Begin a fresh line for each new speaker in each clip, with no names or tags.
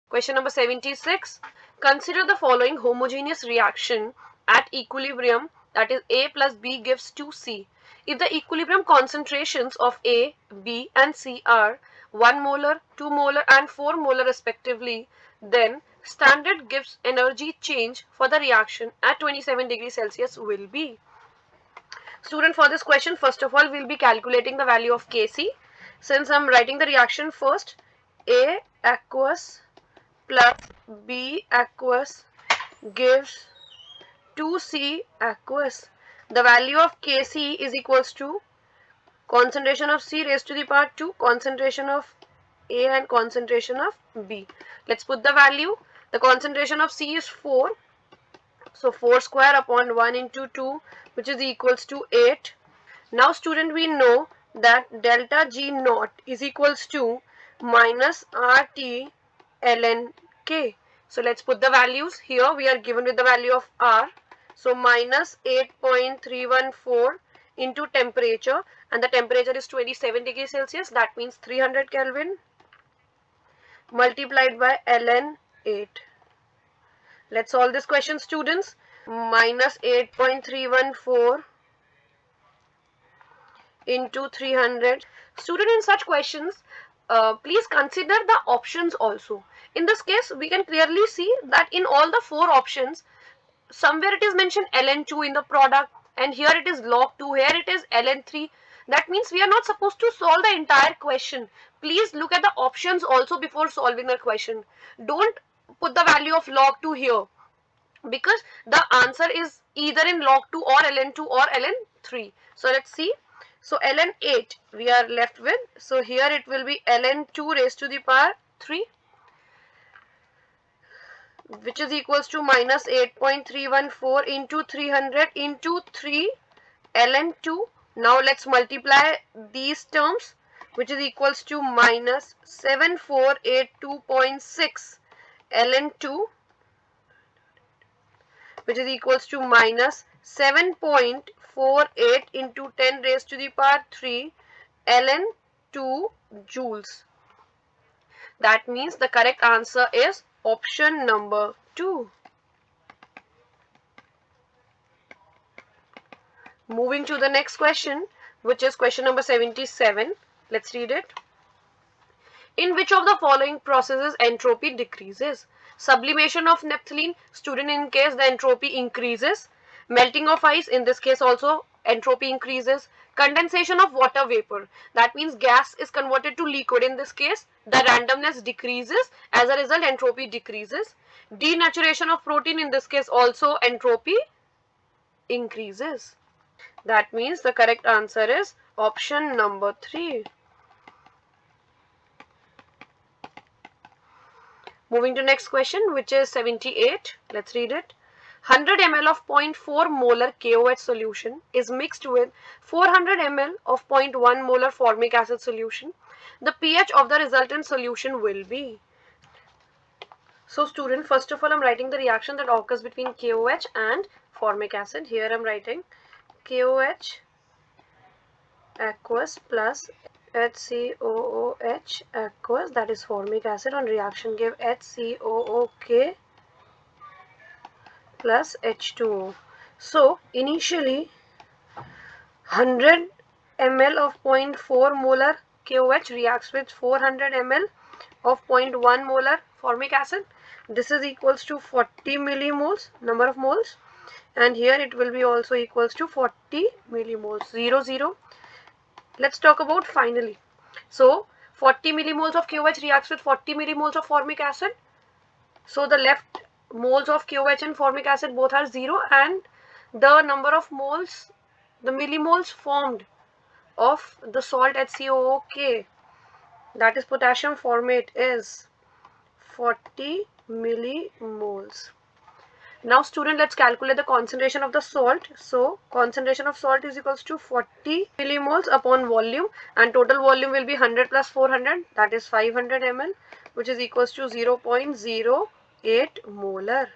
Question number 76. Consider the following homogeneous reaction at equilibrium, that is A plus B gives 2C. If the equilibrium concentrations of A, B and C are 1 molar, 2 molar and 4 molar respectively, then standard Gibbs energy change for the reaction at 27 degrees Celsius will be. Student, for this question, first of all, we'll be calculating the value of Kc. Since I'm writing the reaction first, A aqueous plus B aqueous gives 2C aqueous. The value of Kc is equals to concentration of C raised to the power 2, concentration of A and concentration of B. Let's put the value. The concentration of C is 4. So 4 square upon 1 into 2, which is equals to 8. Now student, we know that delta G naught is equals to minus RT ln K. So let's put the values. Here we are given with the value of R. So minus 8.314 into temperature, and the temperature is 27 degrees Celsius. That means 300 Kelvin multiplied by ln 8. Let's solve this question, students. Minus 8.314 into 300. Student, in such questions, please consider the options also. In this case, we can clearly see that in all the 4 options, somewhere it is mentioned ln2 in the product, and here it is log2, here it is ln3. That means we are not supposed to solve the entire question. Please look at the options also before solving the question. Don't put the value of log2 here, because the answer is either in log2 or ln2 or ln3. So let's see. So ln 8 we are left with. So here it will be ln 2 raised to the power 3, which is equals to minus 8.314 into 300 into 3 ln 2. Now let's multiply these terms, which is equals to minus 7482.6 ln 2, which is equals to minus 7.48 into 10 raised to the power 3 ln 2 joules. That means the correct answer is option number 2. Moving to the next question, which is question number 77. Let's read it. In which of the following processes entropy decreases? Sublimation of naphthalene, student, in case the entropy increases. Melting of ice, in this case also entropy increases. Condensation of water vapor, that means gas is converted to liquid. In this case, the randomness decreases. As a result, entropy decreases. Denaturation of protein, in this case also entropy increases. That means the correct answer is option number 3. Moving to next question, which is 78. Let's read it. 100 ml of 0.4 molar KOH solution is mixed with 400 ml of 0.1 molar formic acid solution. The pH of the resultant solution will be. So student, first of all, I'm writing the reaction that occurs between KOH and formic acid. Here I'm writing KOH aqueous plus HCOOH aqueous, that is formic acid. On reaction give HCOOK plus H2O. So initially 100 ml of 0.4 molar KOH reacts with 400 ml of 0.1 molar formic acid. This is equals to 40 millimoles, number of moles, and here it will be also equals to 40 millimoles, 0. Let's talk about finally. So 40 millimoles of KOH reacts with 40 millimoles of formic acid. So the left moles of KOH and formic acid both are 0, and the number of moles, the millimoles formed of the salt HCOOK, that is potassium formate, is 40 millimoles. Now student, let's calculate the concentration of the salt. So concentration of salt is equals to 40 millimoles upon volume, and total volume will be 100 plus 400, that is 500 ml, which is equals to 0.08 molar.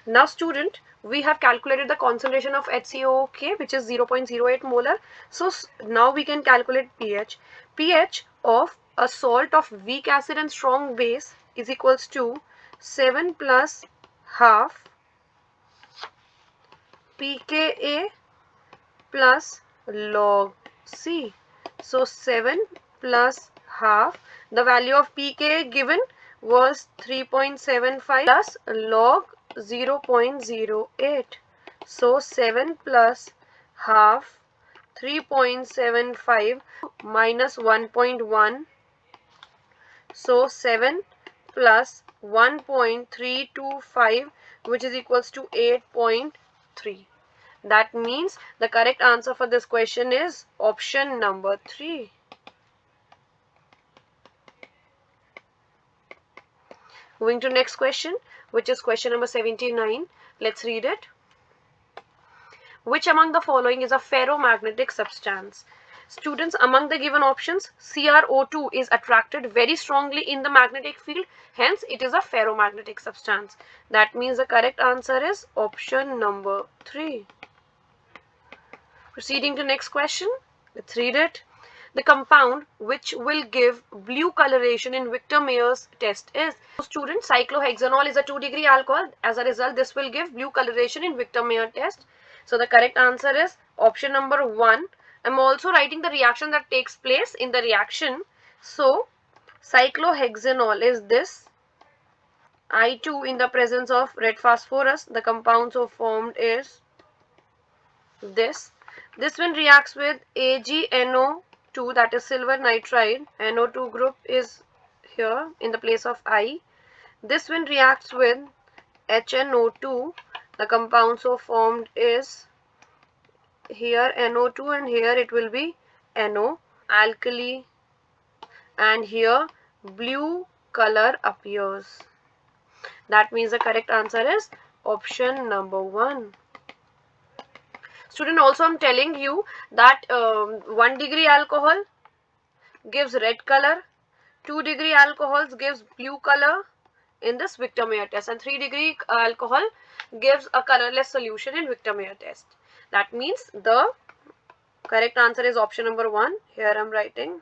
Now student, we have calculated the concentration of HCOOK, which is 0.08 molar. So now we can calculate pH. pH of a salt of weak acid and strong base is equals to 7 plus half pKa plus log C. So 7 plus half, the value of pKa given was 3.75 plus log 0.08. So 7 plus half 3.75 minus 1.1. So 7 plus 1.325, which is equals to 8.3. That means the correct answer for this question is option number 3. Moving to next question, which is question number 79. Let's read it. Which among the following is a ferromagnetic substance? Students, among the given options, CrO2 is attracted very strongly in the magnetic field, hence it is a ferromagnetic substance. That means the correct answer is option number 3. Proceeding to next question, let's read it. The compound which will give blue coloration in Victor Meyer's test is, students, cyclohexanol is a 2-degree alcohol. As a result, this will give blue coloration in Victor Meyer test. So the correct answer is option number 1. I'm also writing the reaction that takes place in the reaction. So cyclohexanol is this. I2 in the presence of red phosphorus. The compound so formed is this. This one reacts with AgNO2, that is silver nitride. NO2 group is here in the place of I. This one reacts with HNO2. The compound so formed is here NO2 and here it will be NO, alkali, and here blue color appears. That means the correct answer is option number 1. Student, also I'm telling you that 1-degree alcohol gives red color, 2-degree alcohols gives blue color in this Victor Meyer test, and 3-degree alcohol gives a colorless solution in Victor Meyer test. That means the correct answer is option number 1. Here I'm writing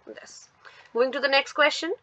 this. Moving to the next question.